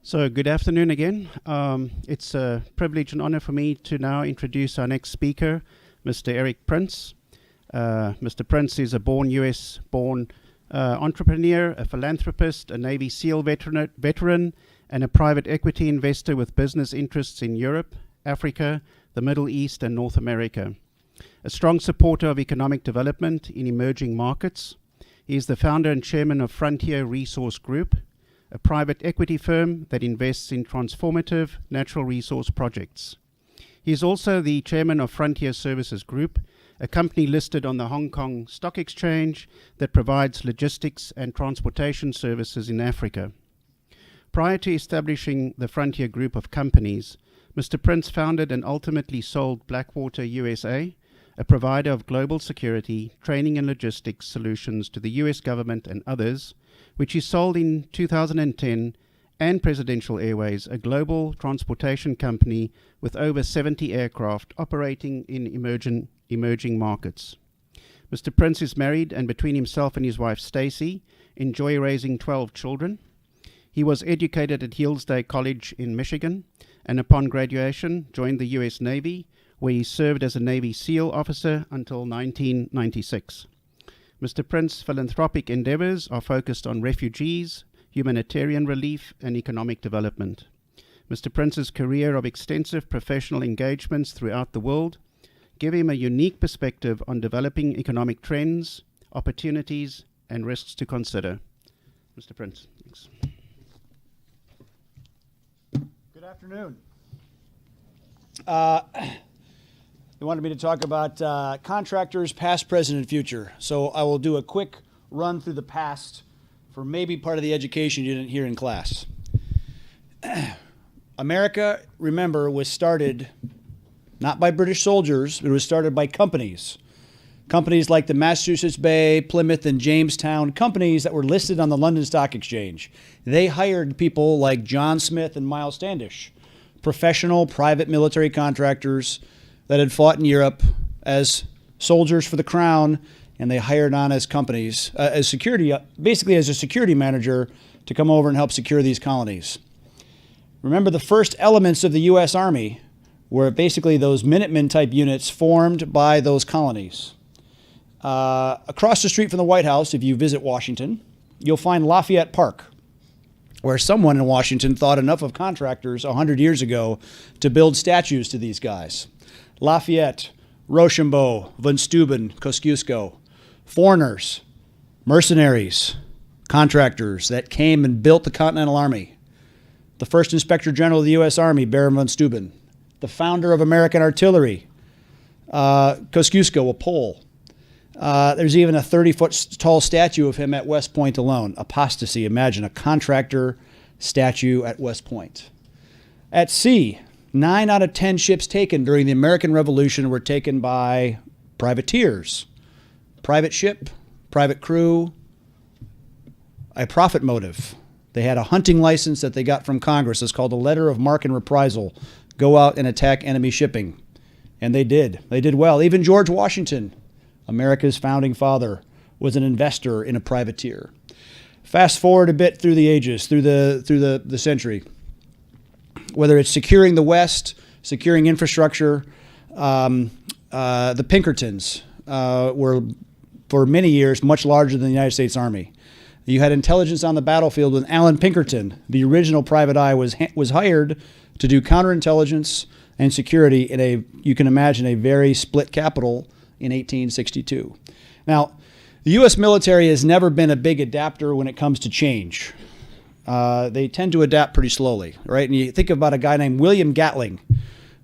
So good afternoon again. It's a privilege and honor for me to now introduce our next speaker, Mr. Erik Prince. Mr. Prince is a US-born entrepreneur, a philanthropist, a Navy SEAL veteran, and a private equity investor with business interests in Europe, Africa, the Middle East, and North America. A strong supporter of economic development in emerging markets. He is the founder and chairman of Frontier Resource Group, a private equity firm that invests in transformative natural resource projects. He is also the chairman of Frontier Services Group, a company listed on the Hong Kong Stock Exchange that provides logistics and transportation services in Africa. Prior to establishing the Frontier Group of companies, Mr. Prince founded and ultimately sold Blackwater USA, a provider of global security, training and logistics solutions to the US government and others, which he sold in 2010, and Presidential Airways, a global transportation company with over 70 aircraft operating in emerging markets. Mr. Prince is married and between himself and his wife Stacy, enjoy raising 12 children. He was educated at Hillsdale College in Michigan and upon graduation joined the US Navy, where he served as a Navy SEAL officer until 1996. Mr. Prince's philanthropic endeavors are focused on refugees, humanitarian relief, and economic development. Mr. Prince's career of extensive professional engagements throughout the world give him a unique perspective on developing economic trends, opportunities, and risks to consider. Mr. Prince, thanks. Good afternoon. They wanted me to talk about contractors, past, present, and future. So I will do a quick run through the past for maybe part of the education you didn't hear in class. America, remember, was started not by British soldiers, but it was started by companies. Companies like the Massachusetts Bay, Plymouth, and Jamestown, companies that were listed on the London Stock Exchange. They hired people like John Smith and Miles Standish, professional private military contractors that had fought in Europe as soldiers for the crown, and they hired on as companies, as security, basically as a security manager to come over and help secure these colonies. Remember, the first elements of the U.S. Army were basically those Minutemen type units formed by those colonies. Across the street from the White House, if you visit Washington, you'll find Lafayette Park, where someone in Washington thought enough of contractors 100 years ago to build statues to these guys. Lafayette, Rochambeau, von Steuben, Kosciuszko, foreigners, mercenaries, contractors that came and built the Continental Army. The first Inspector General of the U.S. Army, Baron von Steuben. The founder of American artillery, Kosciuszko, a Pole. There's even a 30-foot tall statue of him at West Point alone. Apostasy, imagine a contractor statue at West Point. At sea, 9 out of 10 ships taken during the American Revolution were taken by privateers. Private ship, private crew, a profit motive. They had a hunting license that they got from Congress. It's called a letter of marque and reprisal. Go out and attack enemy shipping. And they did. They did well. Even George Washington, America's founding father, was an investor in a privateer. Fast forward a bit through the ages, through the century. Whether it's securing the West, securing infrastructure, the Pinkertons were, for many years, much larger than the United States Army. You had intelligence on the battlefield when Alan Pinkerton, the original private eye, was hired to do counterintelligence and security in you can imagine, a very split capital in 1862. Now, the U.S. military has never been a big adapter when it comes to change. They tend to adapt pretty slowly, right? And you think about a guy named William Gatling,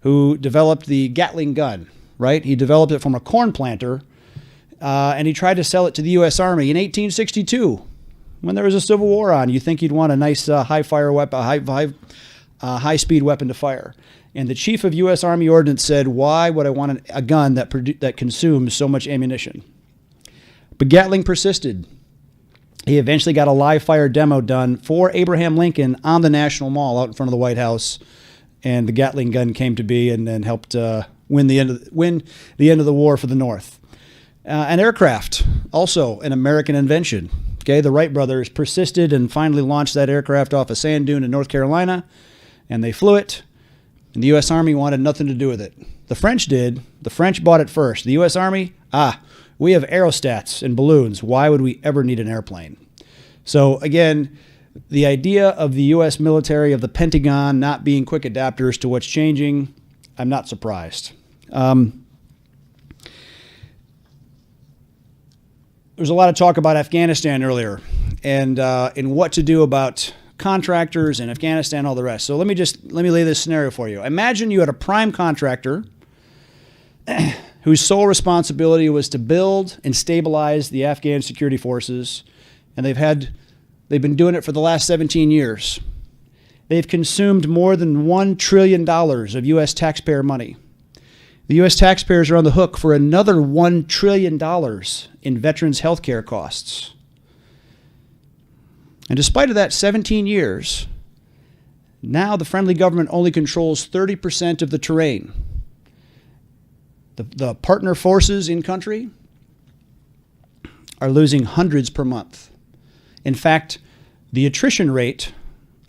who developed the Gatling gun, right? He developed it from a corn planter, and he tried to sell it to the U.S. Army in 1862, when there was a Civil War on. You think he'd want a nice high-fire weapon, high-speed weapon to fire. And the chief of U.S. Army Ordnance said, "Why would I want a gun that consumes so much ammunition?" But Gatling persisted. He eventually got a live-fire demo done for Abraham Lincoln on the National Mall out in front of the White House, and the Gatling gun came to be and then helped win the end of the war for the North. An aircraft, also an American invention. Okay, the Wright brothers persisted and finally launched that aircraft off a sand dune in North Carolina, and they flew it, and the U.S. Army wanted nothing to do with it. The French did. The French bought it first. The U.S. Army, we have aerostats and balloons. Why would we ever need an airplane? So again, the idea of the U.S. military, of the Pentagon not being quick adapters to what's changing, I'm not surprised. There's a lot of talk about Afghanistan earlier and what to do about contractors in Afghanistan, all the rest. So let me lay this scenario for you. Imagine you had a prime contractor whose sole responsibility was to build and stabilize the Afghan security forces, and they've been doing it for the last 17 years. They've consumed more than $1 trillion of U.S. taxpayer money. The U.S. taxpayers are on the hook for another $1 trillion in veterans' health care costs. And despite of that 17 years, now the friendly government only controls 30% of the terrain. The partner forces in country are losing hundreds per month. In fact, the attrition rate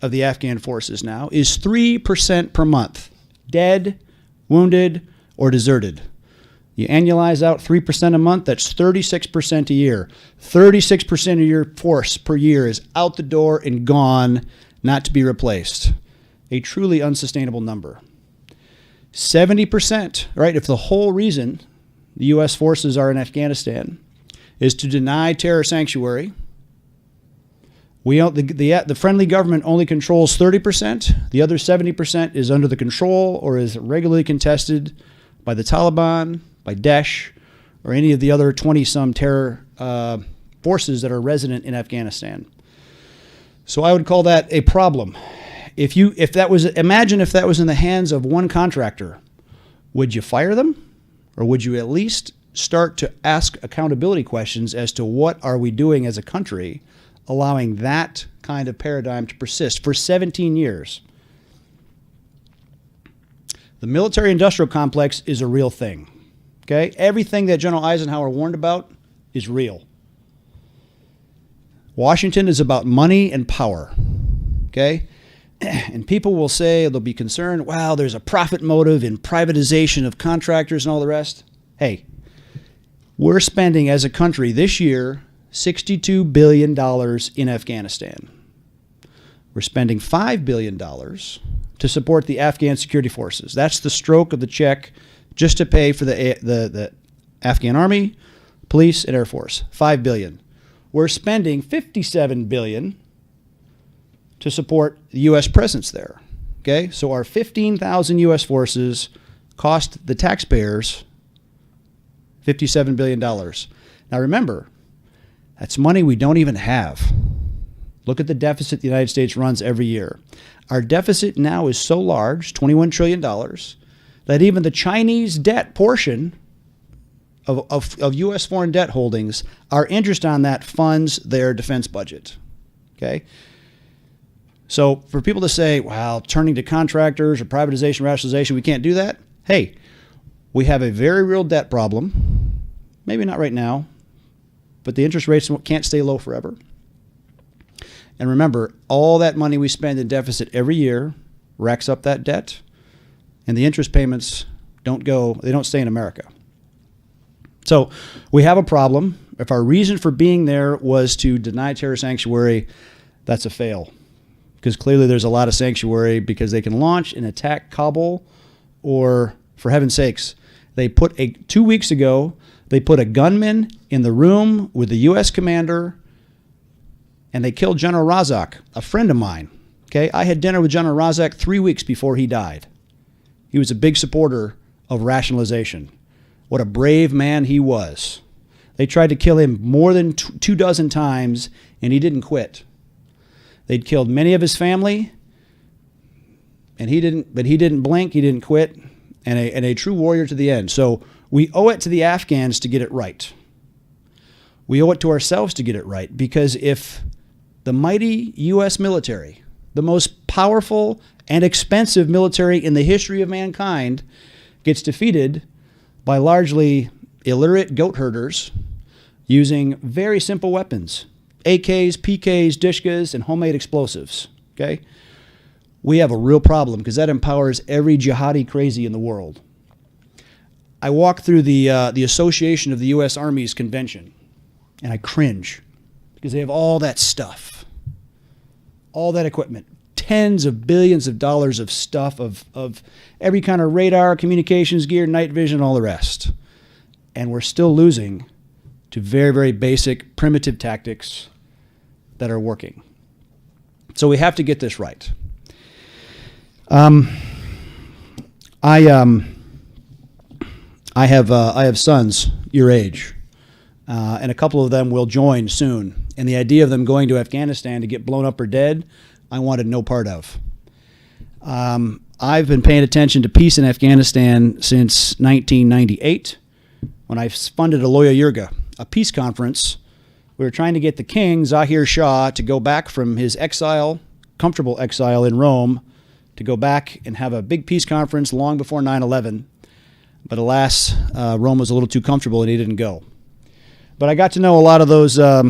of the Afghan forces now is 3% per month. Dead, wounded, or deserted. You annualize out 3% a month, that's 36% a year. 36% of your force per year is out the door and gone, not to be replaced. A truly unsustainable number. 70%, right? If the whole reason the U.S. forces are in Afghanistan is to deny terror sanctuary, the friendly government only controls 30%. The other 70% is under the control or is regularly contested by the Taliban, by Daesh, or any of the other 20-some terror forces that are resident in Afghanistan. So I would call that a problem. Imagine if that was in the hands of one contractor, would you fire them? Or would you at least start to ask accountability questions as to what are we doing as a country, allowing that kind of paradigm to persist for 17 years? The military-industrial complex is a real thing. Okay? Everything that General Eisenhower warned about is real. Washington is about money and power. Okay? And people will say, they'll be concerned, wow, there's a profit motive in privatization of contractors and all the rest. Hey, we're spending as a country this year $62 billion in Afghanistan. We're spending $5 billion to support the Afghan security forces. That's the stroke of the check just to pay for the Afghan Army, police, and Air Force. $5 billion. We're spending $57 billion to support the U.S. presence there. Okay? So our 15,000 U.S. forces cost the taxpayers $57 billion. Now remember, that's money we don't even have. Look at the deficit the United States runs every year. Our deficit now is so large, $21 trillion, that even the Chinese debt portion of U.S. foreign debt holdings, our interest on that funds their defense budget. Okay? So for people to say, well, turning to contractors or privatization, rationalization, we can't do that. Hey, we have a very real debt problem. Maybe not right now, but the interest rates can't stay low forever. And remember, all that money we spend in deficit every year racks up that debt, and the interest payments they don't stay in America. So we have a problem. If our reason for being there was to deny terror sanctuary, that's a fail. Because clearly there's a lot of sanctuary because they can launch and attack Kabul, or, for heaven's sakes, 2 weeks ago, they put a gunman in the room with the U.S. commander, and they killed General Razak, a friend of mine. Okay, I had dinner with General Razak 3 weeks before he died. He was a big supporter of rationalization. What a brave man he was. They tried to kill him more than 24 times, and he didn't quit. They'd killed many of his family, and he didn't blink, he didn't quit, and a true warrior to the end. So we owe it to the Afghans to get it right. We owe it to ourselves to get it right, because if the mighty U.S. military, the most powerful and expensive military in the history of mankind, gets defeated by largely illiterate goat herders using very simple weapons, AKs, PKs, Dishkas, and homemade explosives. Okay? We have a real problem because that empowers every jihadi crazy in the world. I walk through the Association of the U.S. Army's convention, and I cringe because they have all that stuff, all that equipment, tens of billions of dollars of stuff, of every kind of radar, communications gear, night vision, all the rest. And we're still losing to very, very basic, primitive tactics that are working. So we have to get this right. I have sons your age, and a couple of them will join soon. And the idea of them going to Afghanistan to get blown up or dead, I wanted no part of. I've been paying attention to peace in Afghanistan since 1998, when I funded Aloya Yurga, a peace conference. We were trying to get the king, Zahir Shah, to go back from his exile, comfortable exile in Rome, to go back and have a big peace conference long before 9/11. But alas, Rome was a little too comfortable and he didn't go. But I got to know a lot of those, a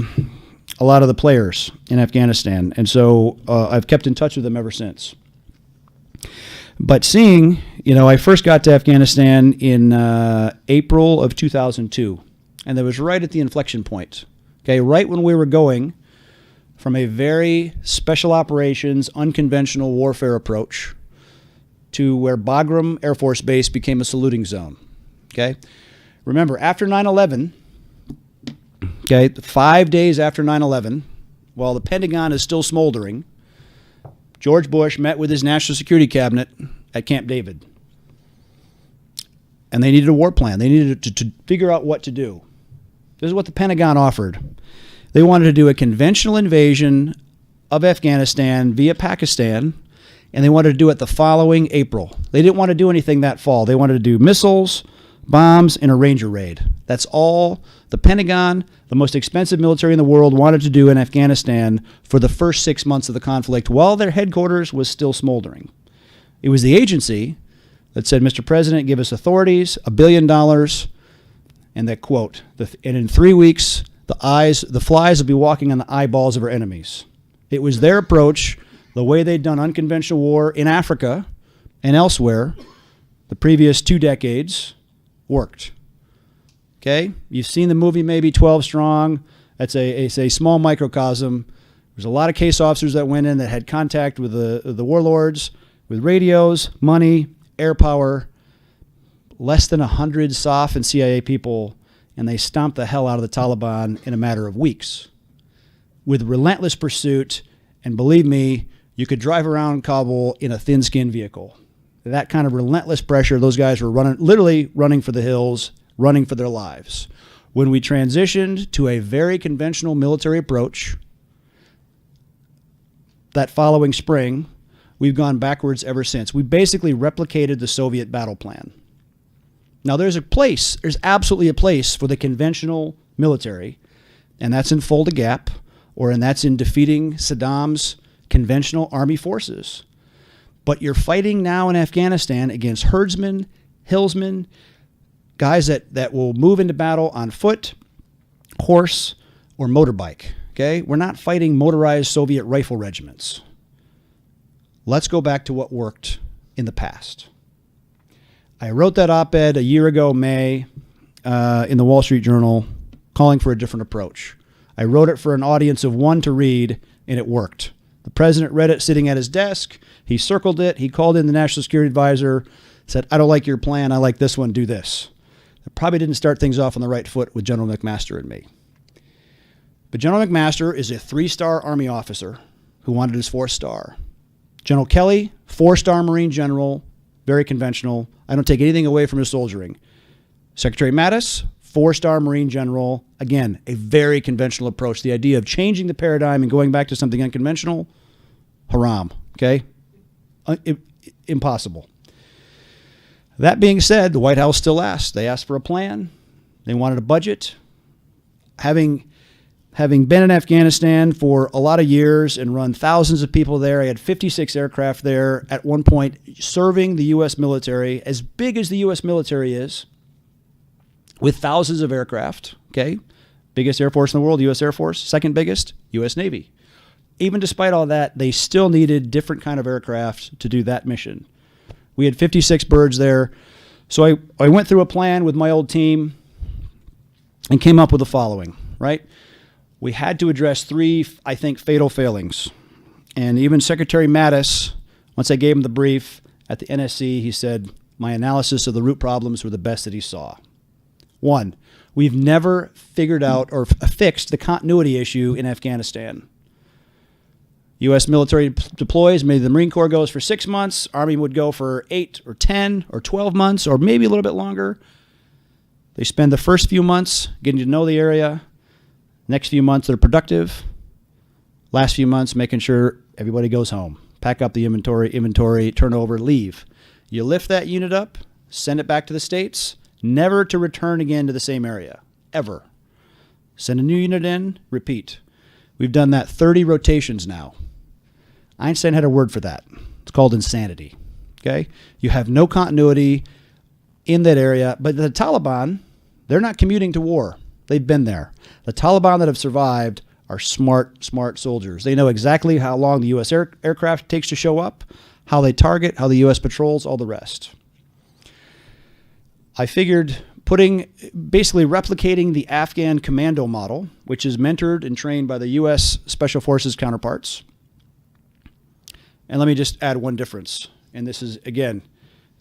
lot of the players in Afghanistan, and so I've kept in touch with them ever since. But seeing, I first got to Afghanistan in April of 2002, and that was right at the inflection point. Okay, right when we were going from a very special operations, unconventional warfare approach to where Bagram Air Force Base became a saluting zone. Okay? Remember, after 9/11, 5 days after 9/11, while the Pentagon is still smoldering, George Bush met with his National Security Cabinet at Camp David. And they needed a war plan. They needed to figure out what to do. This is what the Pentagon offered. They wanted to do a conventional invasion of Afghanistan via Pakistan, and they wanted to do it the following April. They didn't want to do anything that fall. They wanted to do missiles, bombs, and a Ranger raid. That's all the Pentagon, the most expensive military in the world, wanted to do in Afghanistan for the first 6 months of the conflict while their headquarters was still smoldering. It was the agency that said, Mr. President, give us authorities, $1 billion, and that quote, and in 3 weeks, the flies will be walking on the eyeballs of our enemies. It was their approach, the way they'd done unconventional war in Africa and elsewhere the previous 2 decades, worked. Okay? You've seen the movie maybe 12 Strong. It's a small microcosm. There's a lot of case officers that went in that had contact with the warlords, with radios, money, air power, less than 100 SOF and CIA people, and they stomped the hell out of the Taliban in a matter of weeks with relentless pursuit. And believe me, you could drive around Kabul in a thin-skinned vehicle. That kind of relentless pressure, those guys were literally running for the hills, running for their lives. When we transitioned to a very conventional military approach that following spring, we've gone backwards ever since. We basically replicated the Soviet battle plan. Now, there's absolutely a place for the conventional military, and that's in Fulda Gap, that's in defeating Saddam's conventional army forces. But you're fighting now in Afghanistan against herdsmen, hillsmen, guys that will move into battle on foot, horse, or motorbike. Okay? We're not fighting motorized Soviet rifle regiments. Let's go back to what worked in the past. I wrote that op-ed a year ago, May, in the Wall Street Journal, calling for a different approach. I wrote it for an audience of 1 to read, and it worked. The president read it sitting at his desk. He circled it. He called in the National Security Advisor, said, I don't like your plan. I like this one. Do this. It probably didn't start things off on the right foot with General McMaster and me. But General McMaster is a 3-star Army officer who wanted his 4th star. General Kelly, 4-star Marine general, very conventional. I don't take anything away from his soldiering. Secretary Mattis, 4-star Marine general. Again, a very conventional approach. The idea of changing the paradigm and going back to something unconventional, haram. Okay? Impossible. That being said, the White House still asked. They asked for a plan. They wanted a budget. Having been in Afghanistan for a lot of years and run thousands of people there, I had 56 aircraft there at one point serving the U.S. military, as big as the U.S. military is, with thousands of aircraft, okay? Biggest Air Force in the world, U.S. Air Force. Second biggest, U.S. Navy. Even despite all that, they still needed different kind of aircraft to do that mission. We had 56 birds there. So I went through a plan with my old team and came up with the following, right? We had to address 3, I think, fatal failings. And even Secretary Mattis, once I gave him the brief at the NSC, he said, my analysis of the root problems were the best that he saw. 1, we've never figured out or fixed the continuity issue in Afghanistan. U.S. military deploys, maybe the Marine Corps goes for 6 months, Army would go for 8 or 10 or 12 months, or maybe a little bit longer. They spend the first few months getting to know the area. Next few months, they're productive. Last few months, making sure everybody goes home. Pack up the inventory, turn over, leave. You lift that unit up, send it back to the States, never to return again to the same area, ever. Send a new unit in, repeat. We've done that 30 rotations now. Einstein had a word for that. It's called insanity. Okay? You have no continuity in that area, but the Taliban, they're not commuting to war. They've been there. The Taliban that have survived are smart soldiers. They know exactly how long the U.S. aircraft takes to show up, how they target, how the U.S. patrols, all the rest. I figured basically replicating the Afghan commando model, which is mentored and trained by the U.S. Special Forces counterparts. And let me just add one difference. And this is, again,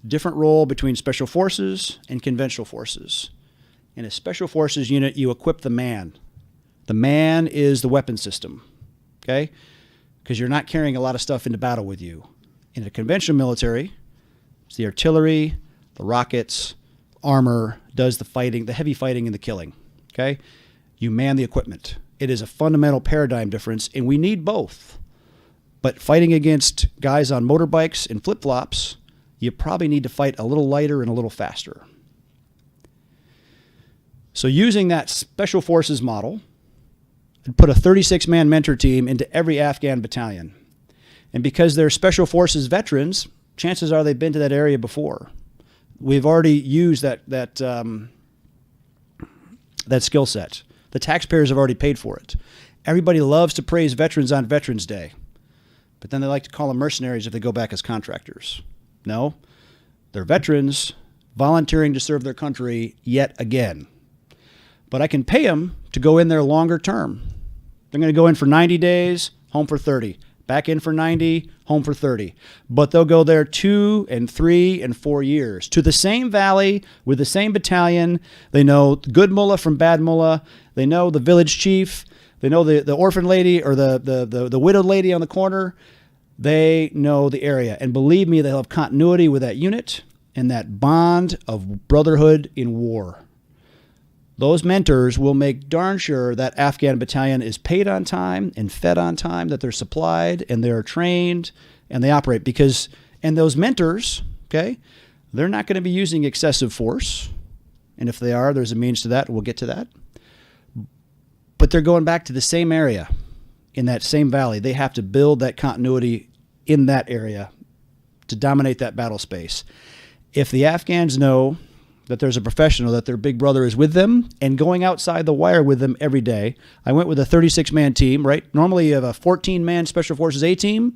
different role between Special Forces and conventional forces. In a Special Forces unit, you equip the man. The man is the weapon system, okay? Because you're not carrying a lot of stuff into battle with you. In a conventional military, it's the artillery, the rockets, armor, does the fighting, the heavy fighting and the killing, okay? You man the equipment. It is a fundamental paradigm difference, and we need both. But fighting against guys on motorbikes and flip-flops, you probably need to fight a little lighter and a little faster. So using that Special Forces model, I'd put a 36-man mentor team into every Afghan battalion. And because they're Special Forces veterans, chances are they've been to that area before. We've already used that skill set. The taxpayers have already paid for it. Everybody loves to praise veterans on Veterans Day, but then they like to call them mercenaries if they go back as contractors. No, they're veterans volunteering to serve their country yet again. But I can pay them to go in there longer term. They're going to go in for 90 days, home for 30. Back in for 90, home for 30. But they'll go there 2 and 3 and 4 years to the same valley with the same battalion. They know good mullah from bad mullah. They know the village chief. They know the orphan lady or the widowed lady on the corner. They know the area. And believe me, they'll have continuity with that unit and that bond of brotherhood in war. Those mentors will make darn sure that Afghan battalion is paid on time and fed on time, that they're supplied and they're trained and they operate. And those mentors, okay, they're not going to be using excessive force. And if they are, there's a means to that. We'll get to that. But they're going back to the same area in that same valley. They have to build that continuity in that area to dominate that battle space. If the Afghans know that there's a professional, that their big brother is with them and going outside the wire with them every day. I went with a 36-man team, right? Normally you have a 14-man Special Forces A team,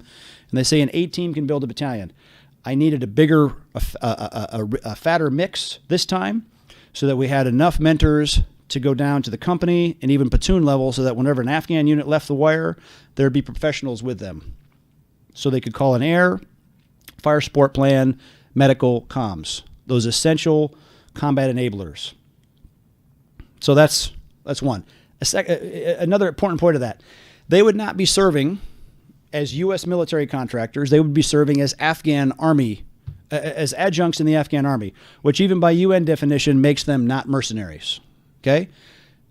and they say an A team can build a battalion. I needed a bigger, a fatter mix this time so that we had enough mentors to go down to the company and even platoon level so that whenever an Afghan unit left the wire, there'd be professionals with them. So they could call an air, fire support plan, medical, comms. Those essential combat enablers. So that's one. Another important point of that, they would not be serving as U.S. military contractors. They would be serving as Afghan Army, as adjuncts in the Afghan Army, which even by UN definition makes them not mercenaries. Okay?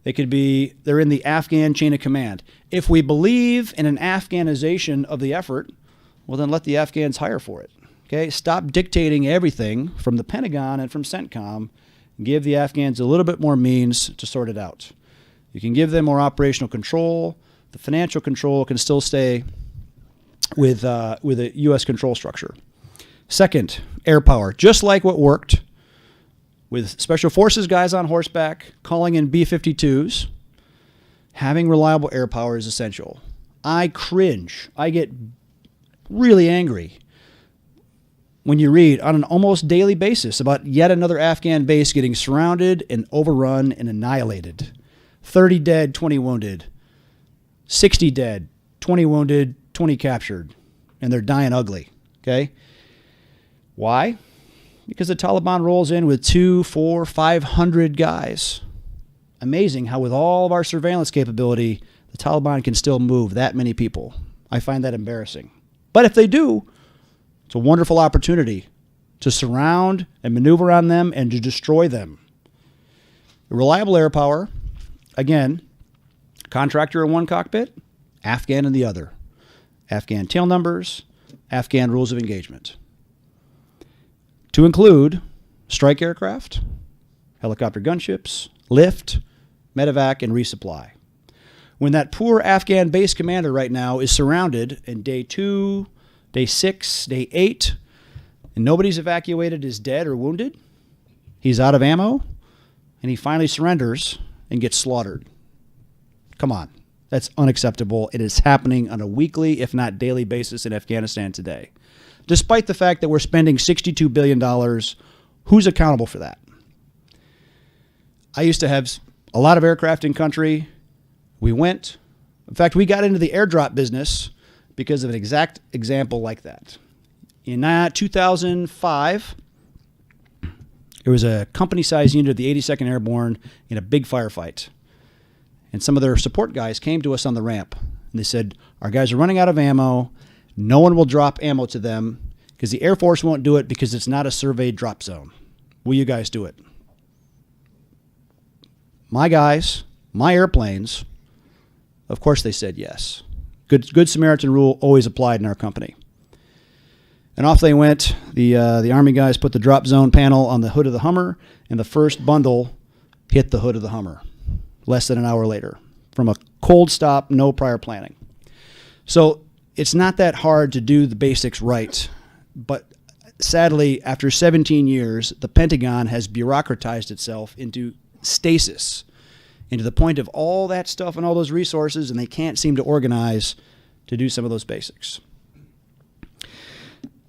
They're in the Afghan chain of command. If we believe in an Afghanization of the effort, well, then let the Afghans hire for it. Okay, stop dictating everything from the Pentagon and from CENTCOM. Give the Afghans a little bit more means to sort it out. You can give them more operational control. The financial control can still stay with a U.S. control structure. Second, air power. Just like what worked with Special Forces guys on horseback calling in B-52s, Having reliable air power is essential. I cringe. I get really angry when you read on an almost daily basis about yet another Afghan base getting surrounded and overrun and annihilated. 30 dead, 20 wounded. 60 dead, 20 wounded, 20 captured. And they're dying ugly. Okay? Why? Because the Taliban rolls in with 200, 400, 500 guys. Amazing how with all of our surveillance capability, the Taliban can still move that many people. I find that embarrassing. But if they do, it's a wonderful opportunity to surround and maneuver on them and to destroy them. Reliable air power, again, contractor in one cockpit, Afghan in the other. Afghan tail numbers, Afghan rules of engagement. To include strike aircraft, helicopter gunships, lift, medevac, and resupply. When that poor Afghan base commander right now is surrounded in day 2, day 6, day 8, and nobody's evacuated, is dead or wounded, he's out of ammo, and he finally surrenders and gets slaughtered. Come on. That's unacceptable. It is happening on a weekly, if not daily basis in Afghanistan today. Despite the fact that we're spending $62 billion, who's accountable for that? I used to have a lot of aircraft in country. We got into the airdrop business because of an exact example like that. In 2005, there was a company-sized unit of the 82nd Airborne in a big firefight. And some of their support guys came to us on the ramp. And they said, our guys are running out of ammo. No one will drop ammo to them because the Air Force won't do it because it's not a surveyed drop zone. Will you guys do it? My guys, my airplanes, of course they said yes. Good Samaritan rule always applied in our company. And off they went. The Army guys put the drop zone panel on the hood of the Hummer, and the first bundle hit the hood of the Hummer less than an hour later from a cold stop, no prior planning. So it's not that hard to do the basics right. But sadly, after 17 years, the Pentagon has bureaucratized itself into stasis, into the point of all that stuff and all those resources, and they can't seem to organize to do some of those basics.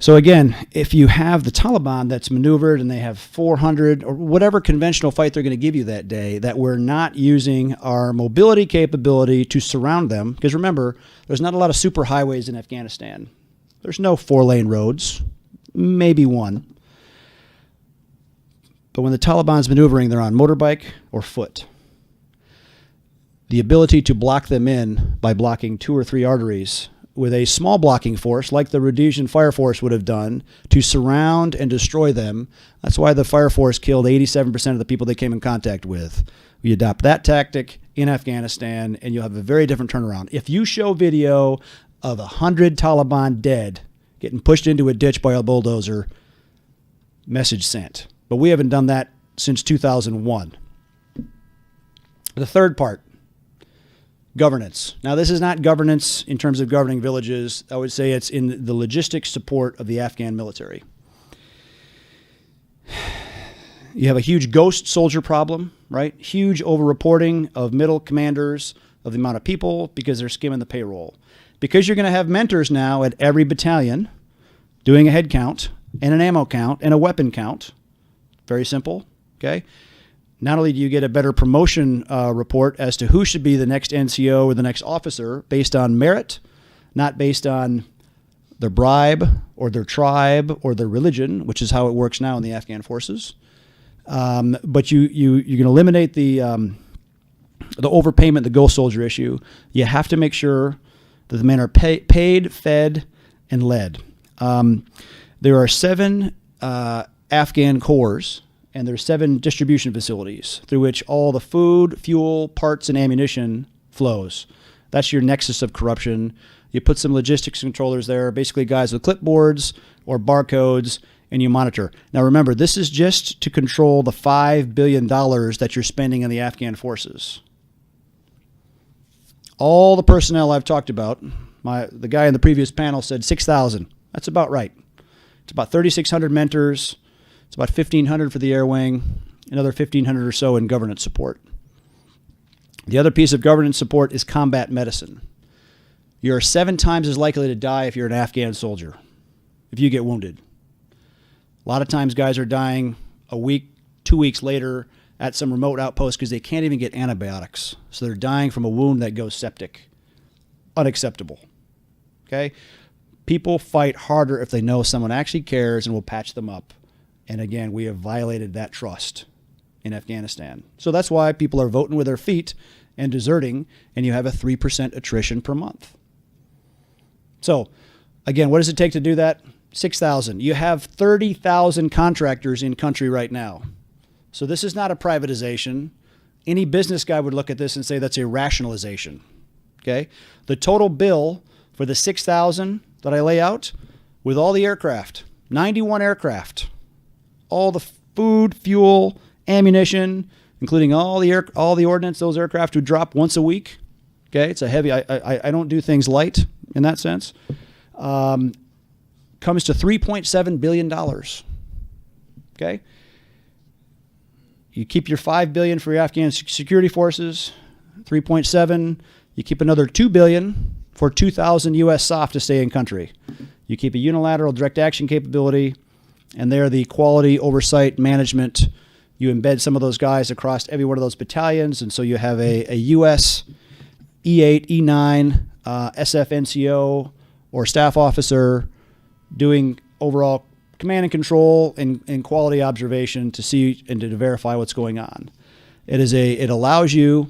So again, if you have the Taliban that's maneuvered and they have 400 or whatever conventional fight they're going to give you that day, that we're not using our mobility capability to surround them, because remember, there's not a lot of superhighways in Afghanistan. There's no 4-lane roads, maybe one. But when the Taliban's maneuvering, they're on motorbike or foot. The ability to block them in by blocking 2 or 3 arteries with a small blocking force like the Rhodesian Fire Force would have done to surround and destroy them. That's why the Fire Force killed 87% of the people they came in contact with. We adopt that tactic in Afghanistan, and you'll have a very different turnaround. If you show video of 100 Taliban dead getting pushed into a ditch by a bulldozer, message sent. But we haven't done that since 2001. The third part, governance. Now, this is not governance in terms of governing villages. I would say it's in the logistics support of the Afghan military. You have a huge ghost soldier problem, right? Huge over-reporting of middle commanders of the amount of people because they're skimming the payroll. Because you're going to have mentors now at every battalion doing a head count and an ammo count and a weapon count. Very simple, okay? Not only do you get a better promotion report as to who should be the next NCO or the next officer based on merit, not based on their bribe or their tribe or their religion, which is how it works now in the Afghan Forces. But you can eliminate the overpayment, the ghost soldier issue. You have to make sure that the men are paid, fed, and led. There are 7 Afghan corps, and there's 7 distribution facilities through which all the food, fuel, parts, and ammunition flows. That's your nexus of corruption. You put some logistics controllers there, basically guys with clipboards or barcodes, and you monitor. Now remember, this is just to control the $5 billion that you're spending on the Afghan forces. All the personnel I've talked about, the guy in the previous panel said 6,000. That's about right. It's about 3,600 mentors. It's about 1,500 for the air wing, another 1,500 or so in governance support. The other piece of governance support is combat medicine. You're 7 times as likely to die if you're an Afghan soldier, if you get wounded. A lot of times guys are dying a week, 2 weeks later at some remote outpost because they can't even get antibiotics. So they're dying from a wound that goes septic. Unacceptable. Okay? People fight harder if they know someone actually cares and will patch them up. And again, we have violated that trust in Afghanistan. So that's why people are voting with their feet and deserting, and you have a 3% attrition per month. So, again, what does it take to do that? 6,000. You have 30,000 contractors in country right now. So this is not a privatization. Any business guy would look at this and say that's a rationalization. Okay? The total bill for the 6,000 that I lay out with all the aircraft, 91 aircraft, all the food, fuel, ammunition, including all the ordnance those aircraft would drop once a week. Okay, it's a heavy. I don't do things light in that sense. Comes to $3.7 billion. Okay, you keep your $5 billion for your Afghan security forces, 3.7. You keep another $2 billion for 2,000 U.S. SOF to stay in country. You keep a unilateral direct action capability, and they're the quality oversight management. You embed some of those guys across every one of those battalions, and so you have a U.S. E8, E9, SFNCO, or staff officer doing overall command and control and quality observation to see and to verify what's going on. It allows you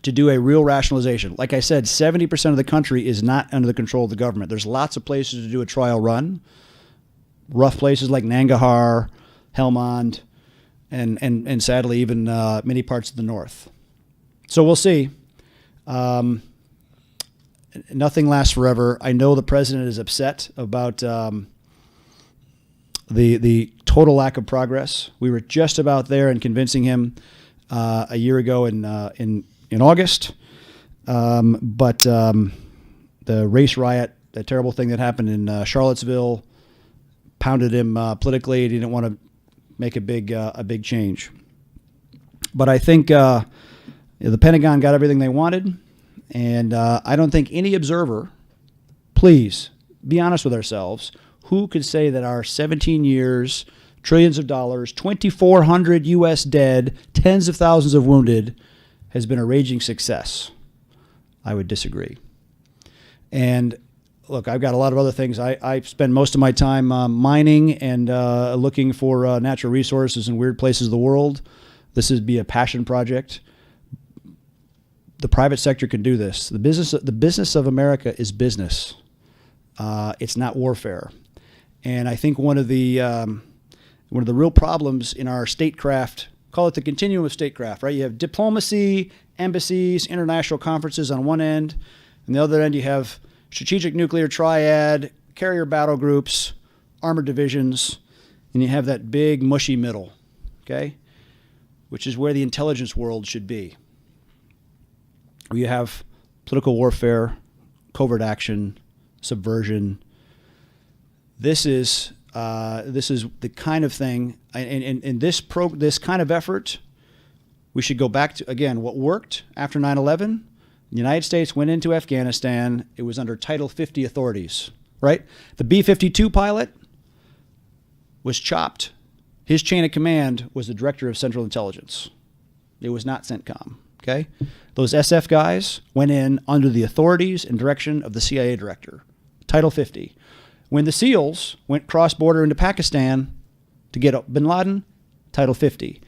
to do a real rationalization. Like I said, 70% of the country is not under the control of the government. There's lots of places to do a trial run. Rough places like Nangarhar, Helmand, and sadly even many parts of the north. So we'll see. Nothing lasts forever. I know the president is upset about the total lack of progress. We were just about there in convincing him a year ago in August, but the race riot, the terrible thing that happened in Charlottesville, pounded him politically. He didn't want to make a big change. But I think the Pentagon got everything they wanted, and I don't think any observer, please be honest with ourselves, who could say that our 17 years, trillions of dollars, 2,400 U.S. dead, tens of thousands of wounded, has been a raging success? I would disagree. And look, I've got a lot of other things. I spend most of my time mining and looking for natural resources in weird places of the world. This would be a passion project. The private sector can do this. The business of America is business. It's not warfare. And I think one of the real problems in our statecraft, call it the continuum of statecraft, right? You have diplomacy, embassies, international conferences on one end, and the other end you have strategic nuclear triad, carrier battle groups, armored divisions, and you have that big mushy middle, okay? Which is where the intelligence world should be. Where you have political warfare, covert action, subversion. This is the kind of thing, and this kind of effort, we should go back to, again, what worked after 9/11. The United States went into Afghanistan. It was under Title 50 authorities, right? The B-52 pilot was chopped. His chain of command was the director of Central Intelligence. It was not CENTCOM, okay? Those SF guys went in under the authorities and direction of the CIA director, Title 50. When the SEALs went cross-border into Pakistan to get bin Laden, Title 50.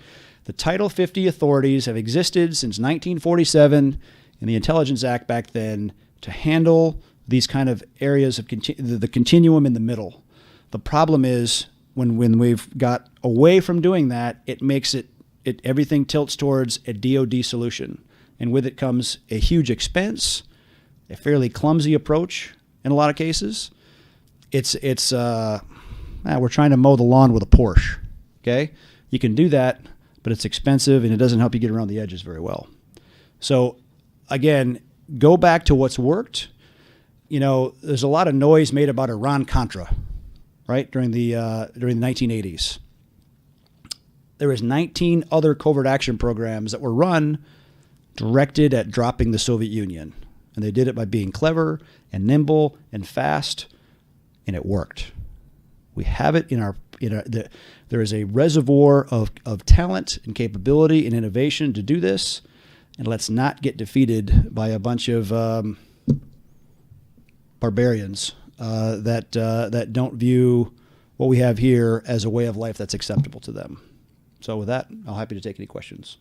The Title 50 authorities have existed since 1947 in the Intelligence Act back then to handle these kind of areas of the continuum in the middle. The problem is when we've got away from doing that, it makes everything tilts towards a DoD solution. And with it comes a huge expense, a fairly clumsy approach in a lot of cases. We're trying to mow the lawn with a Porsche, okay? You can do that, but it's expensive and it doesn't help you get around the edges very well. So, again, go back to what's worked. You know, there's a lot of noise made about Iran-Contra, right, during the 1980s. There was 19 other covert action programs that were run directed at dropping the Soviet Union. And they did it by being clever and nimble and fast, and it worked. We have it in our there is a reservoir of talent and capability and innovation to do this, and let's not get defeated by a bunch of barbarians that don't view what we have here as a way of life that's acceptable to them. So with that, I'm happy to take any questions.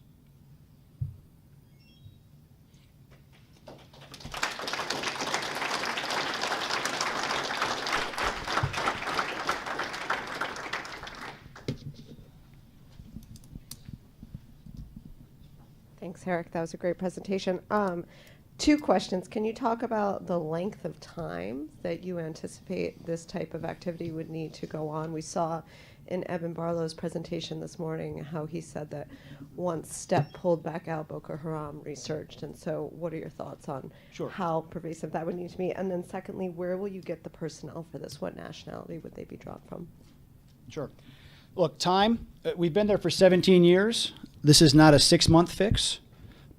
Thanks, Erik. That was a great presentation. Two questions. Can you talk about the length of time that you anticipate this type of activity would need to go on? We saw in Evan Barlow's presentation this morning how he said that once STEP pulled back out, Boko Haram resurged. And so what are your thoughts on how pervasive that would need to be? And then secondly, where will you get the personnel for this? What nationality would they be dropped from? Sure. Look, time, we've been there for 17 years. This is not a 6-month fix,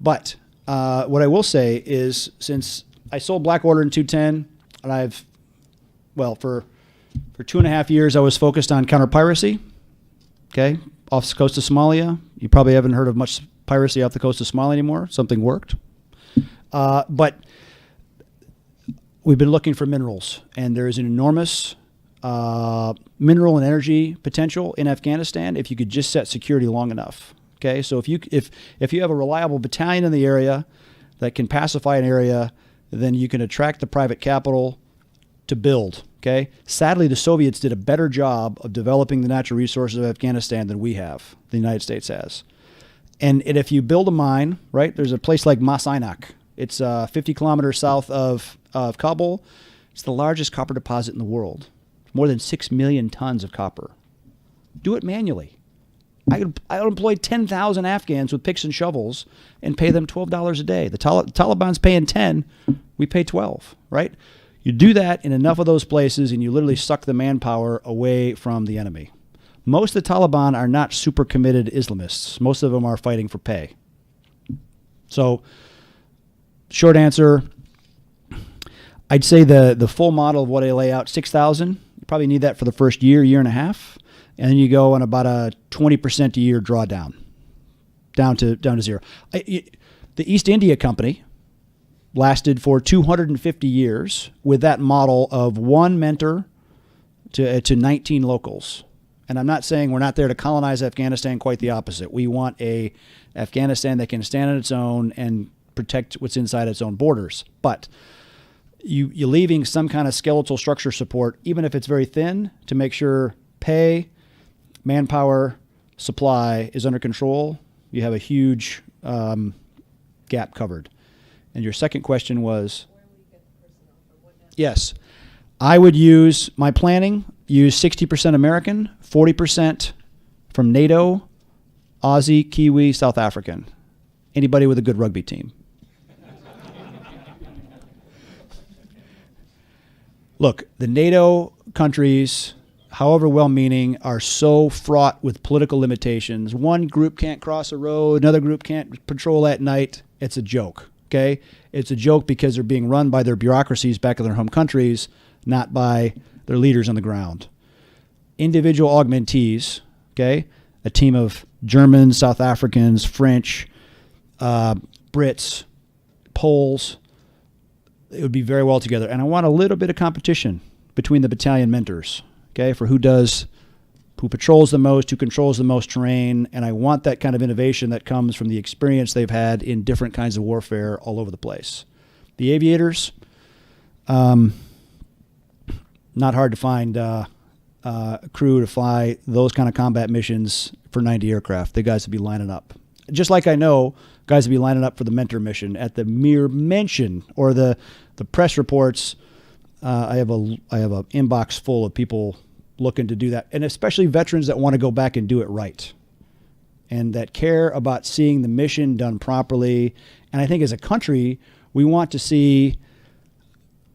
but what I will say is, since I sold Blackwater in 2010, and for 2.5 years, I was focused on counter-piracy, okay, off the coast of Somalia. You probably haven't heard of much piracy off the coast of Somalia anymore. Something worked. But we've been looking for minerals, and there is an enormous mineral and energy potential in Afghanistan if you could just set security long enough. Okay, so if you have a reliable battalion in the area that can pacify an area, then you can attract the private capital to build. Okay, sadly, the Soviets did a better job of developing the natural resources of Afghanistan than we have. The United States has. And if you build a mine, right, there's a place like Masainak. It's 50 kilometers south of Kabul. It's the largest copper deposit in the world. More than 6 million tons of copper. Do it manually. I would employ 10,000 Afghans with picks and shovels and pay them $12 a day. The Taliban's paying 10, we pay 12, right? You do that in enough of those places and you literally suck the manpower away from the enemy. Most of the Taliban are not super committed Islamists. Most of them are fighting for pay. So, short answer, I'd say the full model of what I lay out, 6,000, you probably need that for the first year and a half. And then you go on about a 20% a year drawdown, down to zero. The East India Company lasted for 250 years with that model of one mentor to 19 locals. And I'm not saying we're not there to colonize Afghanistan, quite the opposite. We want a Afghanistan that can stand on its own and protect what's inside its own borders. But you're leaving some kind of skeletal structure support, even if it's very thin, to make sure pay, manpower, supply is under control. You have a huge gap covered. And your second question was? Where will you get the personnel from? What nationality? Yes. I would use, my planning, use 60% American, 40% from NATO, Aussie, Kiwi, South African. Anybody with a good rugby team. Look, the NATO countries, however well-meaning, are so fraught with political limitations. One group can't cross a road, another group can't patrol at night. It's a joke, okay? It's a joke because they're being run by their bureaucracies back in their home countries, not by their leaders on the ground. Individual augmentees, okay? A team of Germans, South Africans, French, Brits, Poles, it would be very well together. And I want a little bit of competition between the battalion mentors, okay, for who patrols the most, who controls the most terrain. And I want that kind of innovation that comes from the experience they've had in different kinds of warfare all over the place. The aviators, not hard to find a crew to fly those kind of combat missions for 90 aircraft. The guys would be lining up. Just like I know guys would be lining up for the mentor mission. At the mere mention or the press reports, I have an inbox full of people looking to do that, and especially veterans that want to go back and do it right and that care about seeing the mission done properly. And I think as a country, we want to see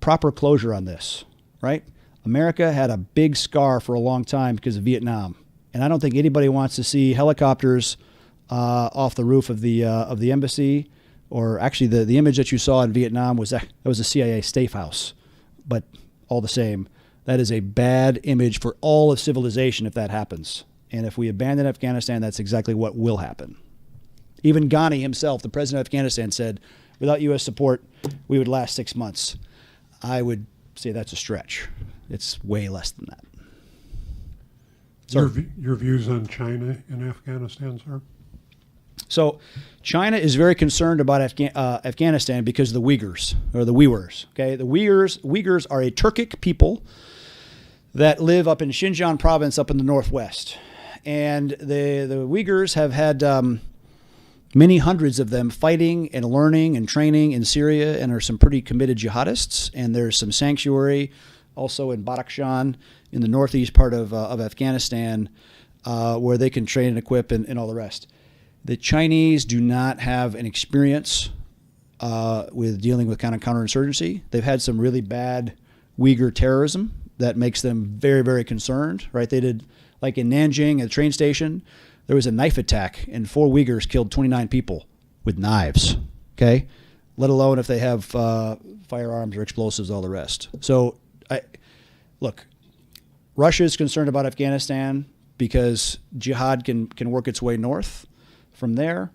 proper closure on this, right? America had a big scar for a long time because of Vietnam, and I don't think anybody wants to see helicopters off the roof of the embassy or actually the image that you saw in Vietnam was a CIA safe house. But all the same, that is a bad image for all of civilization if that happens. And if we abandon Afghanistan, that's exactly what will happen. Even Ghani himself, the president of Afghanistan, said, without U.S. support, we would last 6 months. I would say that's a stretch. It's way less than that. Your views on China in Afghanistan, sir? So China is very concerned about Afghanistan because of the Uyghurs, or the Uyghurs. Okay, the Uyghurs are a Turkic people that live up in Xinjiang province up in the northwest. And the Uyghurs have had many hundreds of them fighting and learning and training in Syria, and are some pretty committed jihadists. And there's some sanctuary also in Badakhshan in the northeast part of Afghanistan where they can train and equip and all the rest. The Chinese do not have an experience with dealing with kind of counterinsurgency. They've had some really bad Uyghur terrorism that makes them very, very concerned, right? They did, like in Nanjing at the train station, there was a knife attack and 4 Uyghurs killed 29 people with knives, okay? Let alone if they have firearms or explosives, all the rest. So, look, Russia is concerned about Afghanistan because jihad can work its way north from there.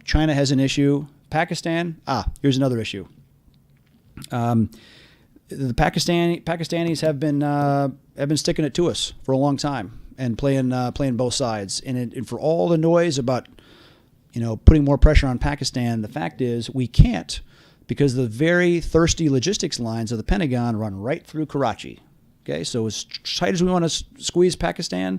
China has an issue. Pakistan, here's another issue. The Pakistanis have been sticking it to us for a long time and playing both sides. And for all the noise about putting more pressure on Pakistan, the fact is we can't, because the very thirsty logistics lines of the Pentagon run right through Karachi. Okay, so as tight as we want to squeeze Pakistan,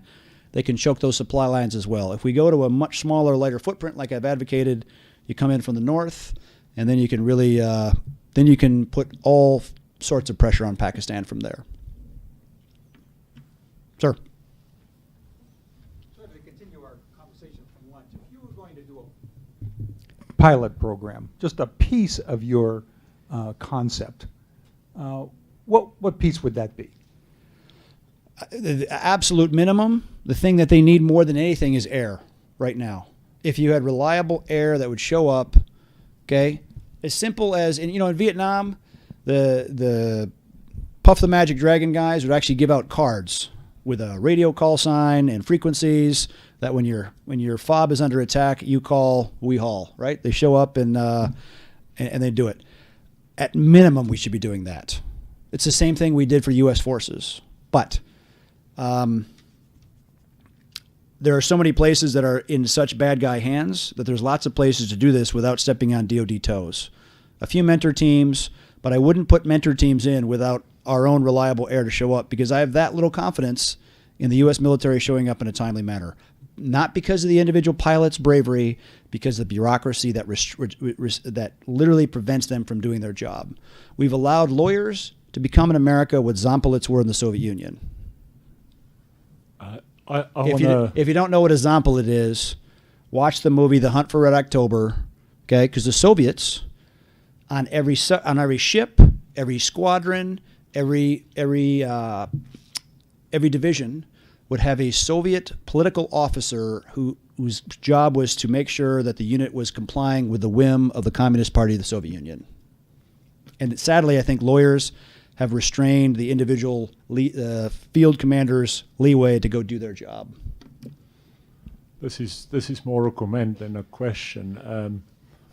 they can choke those supply lines as well. If we go to a much smaller, lighter footprint, like I've advocated, you come in from the north, and then you can really, then you can put all sorts of pressure on Pakistan from there. Sir. So to continue our conversation from lunch, if you were going to do a pilot program, just a piece of your concept, what piece would that be? The absolute minimum, the thing that they need more than anything is air right now. If you had reliable air that would show up, okay, as simple as, in Vietnam, the Puff the Magic Dragon guys would actually give out cards with a radio call sign and frequencies that when your fob is under attack, you call, we haul, right? They show up and they do it. At minimum, we should be doing that. It's the same thing we did for U.S. forces, but there are so many places that are in such bad guy hands that there's lots of places to do this without stepping on DoD toes. A few mentor teams, but I wouldn't put mentor teams in without our own reliable air to show up, because I have that little confidence in the U.S. military showing up in a timely manner. Not because of the individual pilot's bravery, because of the bureaucracy that literally prevents them from doing their job. We've allowed lawyers to become in America what Zompolits were in the Soviet Union. If you don't know what a Zompolit is, watch the movie The Hunt for Red October, okay? Because the Soviets, on every ship, every squadron, every division would have a Soviet political officer whose job was to make sure that the unit was complying with the whim of the Communist Party of the Soviet Union. And sadly, I think lawyers have restrained the individual field commanders' leeway to go do their job. This is more a comment than a question.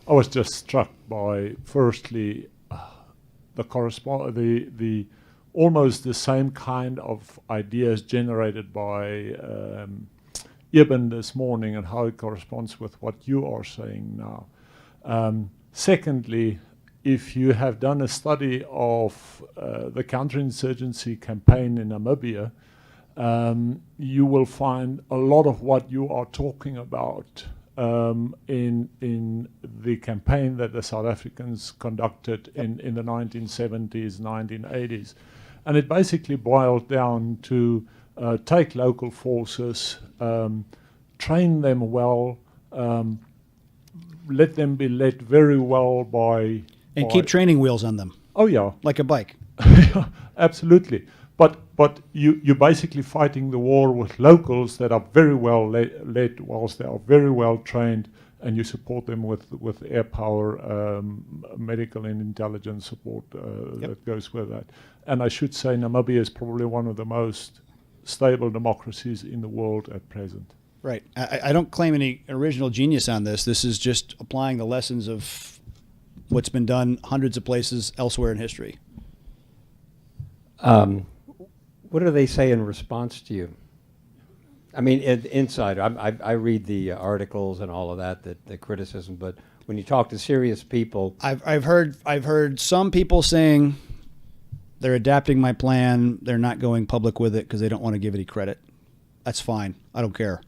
I was just struck by, firstly, the almost the same kind of ideas generated by Ibn this morning and how it corresponds with what you are saying now. Secondly, if you have done a study of the counterinsurgency campaign in Namibia, you will find a lot of what you are talking about in the campaign that the South Africans conducted in the 1970s, 1980s. And it basically boiled down to take local forces, train them well, let them be led very well by... And keep training wheels on them. Oh, yeah. Like a bike. Absolutely. But but you're basically fighting the war with locals that are very well led, whilst they are very well trained, and you support them with air power, medical and intelligence support that goes with that. And I should say Namibia is probably one of the most stable democracies in the world at present. Right. I don't claim any original genius on this. This is just applying the lessons of what's been done hundreds of places elsewhere in history. What do they say in response to you? I mean, inside, I read the articles and all of that, the criticism, but when you talk to serious people, I've heard some people saying they're adapting my plan. They're not going public with it because they don't want to give any credit. That's fine. I don't care.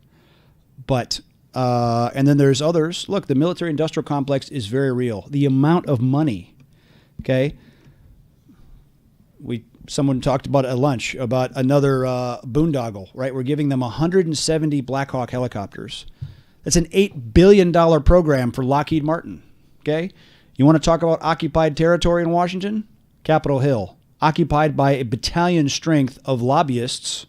But and then there's others. Look, the military-industrial complex is very real. The amount of money, okay. Someone talked about at lunch about another boondoggle, right? We're giving them 170 Black Hawk helicopters. That's an $8 billion program for Lockheed Martin, okay? You want to talk about occupied territory in Washington? Capitol Hill, occupied by a battalion strength of lobbyists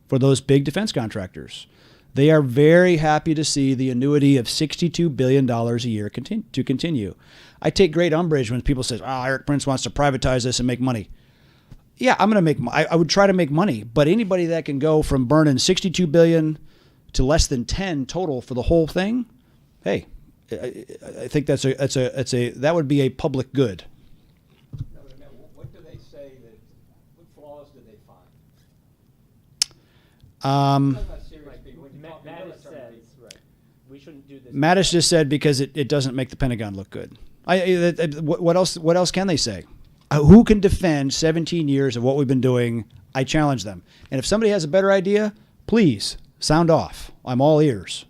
for those big defense contractors. They are very happy to see the annuity of $62 billion a year to continue. I take great umbrage when people say, Erik Prince wants to privatize this and make money. Yeah, I'm going to make. I would try to make money, but anybody that can go from burning $62 billion to less than 10 total for the whole thing, hey, I think that would be a public good. What do they say? What flaws do they find? We shouldn't do this. Mattis just said because it doesn't make the Pentagon look good. What else can they say? Who can defend 17 years of what we've been doing? I challenge them. And if somebody has a better idea, please sound off. I'm all ears.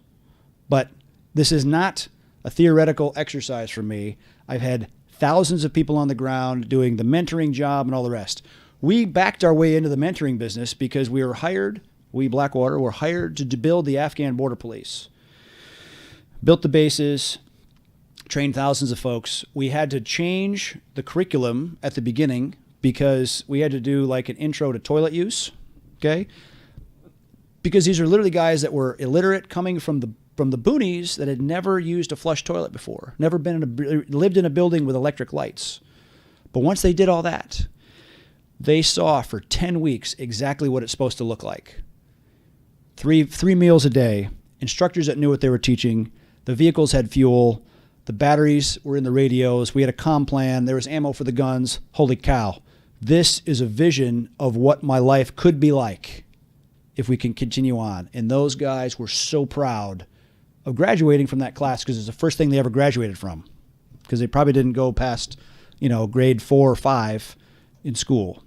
But this is not a theoretical exercise for me. I've had thousands of people on the ground doing the mentoring job and all the rest. We backed our way into the mentoring business because we were hired, we Blackwater were hired to build the Afghan border police. Built the bases, trained thousands of folks. We had to change the curriculum at the beginning because we had to do like an intro to toilet use, okay? Because these are literally guys that were illiterate coming from the boonies that had never used a flush toilet before, never lived in a building with electric lights. But once they did all that, they saw for 10 weeks exactly what it's supposed to look like. Three meals a day, instructors that knew what they were teaching, the vehicles had fuel, the batteries were in the radios. We had a comm plan. There was ammo for the guns. Holy cow. This is a vision of what my life could be like if we can continue on. And those guys were so proud of graduating from that class because it's the first thing they ever graduated from because they probably didn't go past, grade 4 or 5 in school.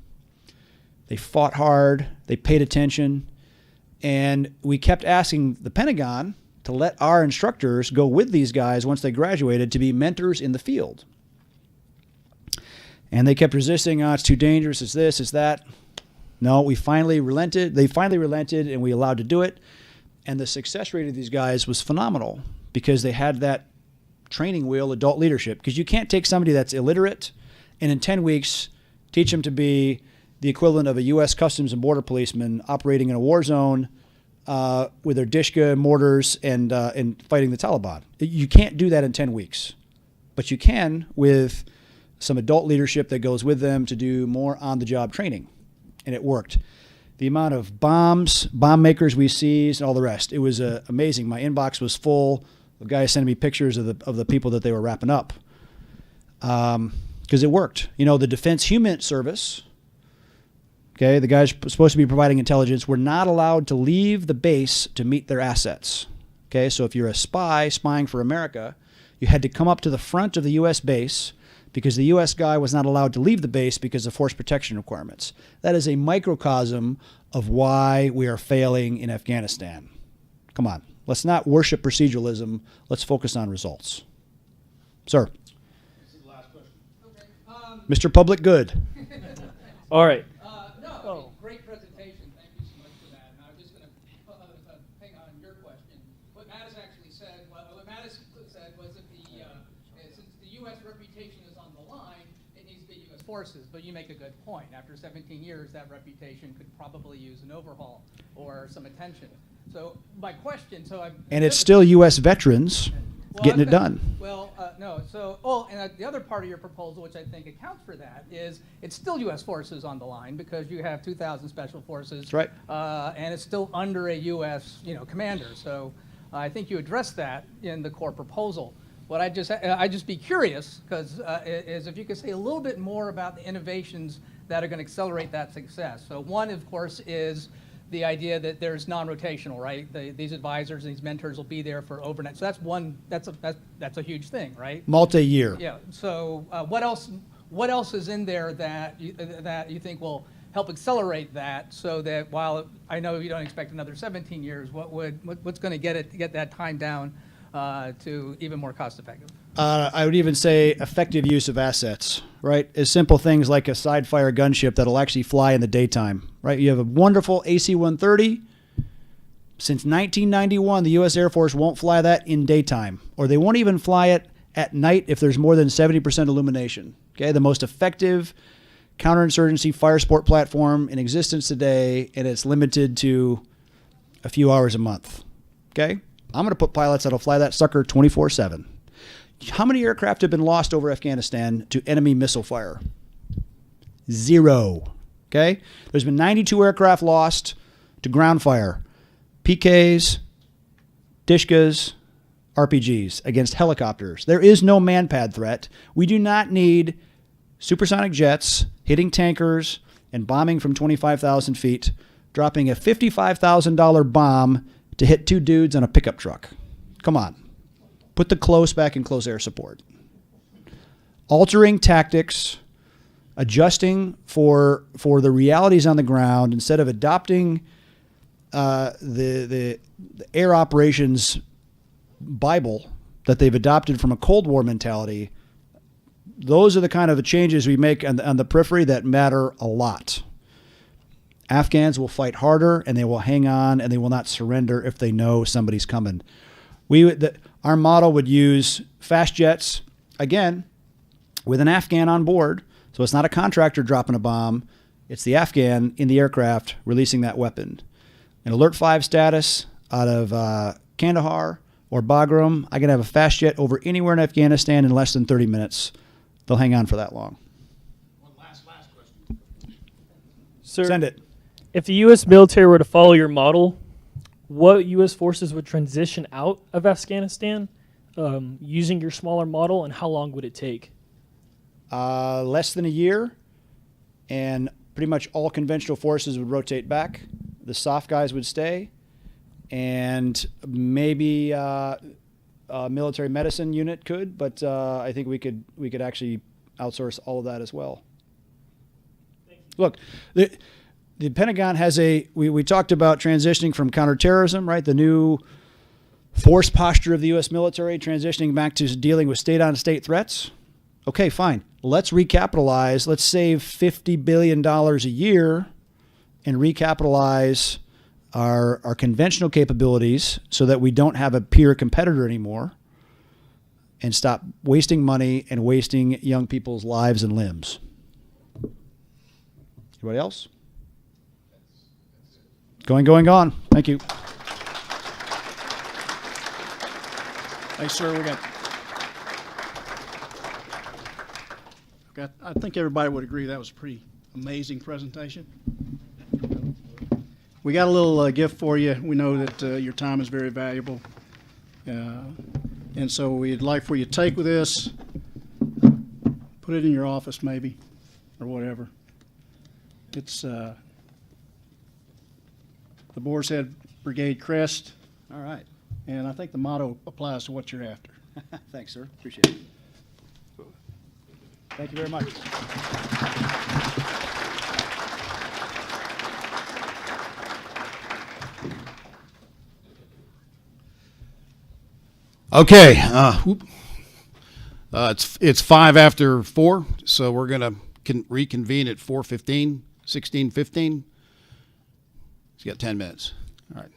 They fought hard. They paid attention. And we kept asking the Pentagon to let our instructors go with these guys once they graduated to be mentors in the field. And they kept resisting, it's too dangerous, it's this, it's that. No, we finally relented. They finally relented, and we allowed to do it. And the success rate of these guys was phenomenal because they had that training wheel, adult leadership. Because you can't take somebody that's illiterate and in 10 weeks teach them to be the equivalent of a U.S. Customs and Border policeman operating in a war zone with their Dishka mortars and fighting the Taliban. You can't do that in 10 weeks. But you can with some adult leadership that goes with them to do more on-the-job training. And it worked. The amount of bomb makers we seized, and all the rest, it was amazing. My inbox was full of guys sending me pictures of the people that they were wrapping up. Because it worked. The Defense Human Service, okay, the guys supposed to be providing intelligence were not allowed to leave the base to meet their assets. Okay, so if you're a spy spying for America, you had to come up to the front of the U.S. base because the U.S. guy was not allowed to leave the base because of force protection requirements. That is a microcosm of why we are failing in Afghanistan. Come on, let's not worship proceduralism. Let's focus on results. Sir. This is the last question. Okay. Mr. Public Good. All right. Great presentation. Thank you so much for that. And I was just going to hang on your question. What Mattis actually said, was that since the U.S. reputation is on the line, it needs to be a U.S. forces, but you make a good point. After 17 years, that reputation could probably use an overhaul or some attention. So my question, And it's still U.S. veterans getting it done. Well, no. So, and the other part of your proposal, which I think accounts for that, is it's still U.S. forces on the line because you have 2,000 special forces. That's right. And it's still under a U.S. Commander. So I think you addressed that in the core proposal. What I just be curious because is if you could say a little bit more about the innovations that are going to accelerate that success. So one, of course, is the idea that there's non-rotational, right? These advisors and these mentors will be there for overnight. So that's one. That's a huge thing, right? Multi-year. Yeah. So what else is in there that you think will help accelerate that? So that while I know you don't expect another 17 years, what's going to get that time down to even more cost effective? I would even say effective use of assets, right? As simple things like a side-fire gunship that'll actually fly in the daytime, right? You have a wonderful AC-130. Since 1991, the U.S. Air Force won't fly that in daytime, or they won't even fly it at night if there's more than 70% illumination. Okay, the most effective counterinsurgency fire sport platform in existence today, and it's limited to a few hours a month. Okay, I'm going to put pilots that'll fly that sucker 24/7. How many aircraft have been lost over Afghanistan to enemy missile fire? 0. Okay? There's been 92 aircraft lost to ground fire. PKs, Dishkas, RPGs against helicopters. There is no man-pad threat. We do not need supersonic jets hitting tankers and bombing from 25,000 feet, dropping a $55,000 bomb to hit 2 dudes on a pickup truck. Come on. Put the close back in close air support. Altering tactics, adjusting for the realities on the ground instead of adopting the air operations Bible that they've adopted from a Cold War mentality. Those are the kind of changes we make on the periphery that matter a lot. Afghans will fight harder and they will hang on and they will not surrender if they know somebody's coming. Our model would use fast jets, again, with an Afghan on board. So it's not a contractor dropping a bomb. It's the Afghan in the aircraft releasing that weapon. An Alert 5 status out of Kandahar or Bagram, I can have a fast jet over anywhere in Afghanistan in less than 30 minutes. They'll hang on for that long. One last question. Sir, Send it. if the U.S. military were to follow your model, what U.S. forces would transition out of Afghanistan using your smaller model, and how long would it take? Less than a year, and pretty much all conventional forces would rotate back. The soft guys would stay, and maybe a military medicine unit could, but I think we could actually outsource all of that as well. Look, the Pentagon has we talked about transitioning from counterterrorism, right? The new force posture of the U.S. military, transitioning back to dealing with state-on-state threats. Okay, fine. Let's recapitalize. Let's save $50 billion a year and recapitalize our conventional capabilities so that we don't have a peer competitor anymore and stop wasting money and wasting young people's lives and limbs. Anybody else? Going. Thank you. Thanks, sir. I think everybody would agree that was a pretty amazing presentation. We got a little gift for you. We know that your time is very valuable. And so we'd like for you to take with this, put it in your office maybe, or whatever. It's the Boar's Head Brigade crest. All right. And I think the motto applies to what you're after. Thanks, sir. Appreciate it. Thank you very much. Okay. It's 5 after 4, so we're going to reconvene at 4:15, 16:15. You got 10 minutes. All right.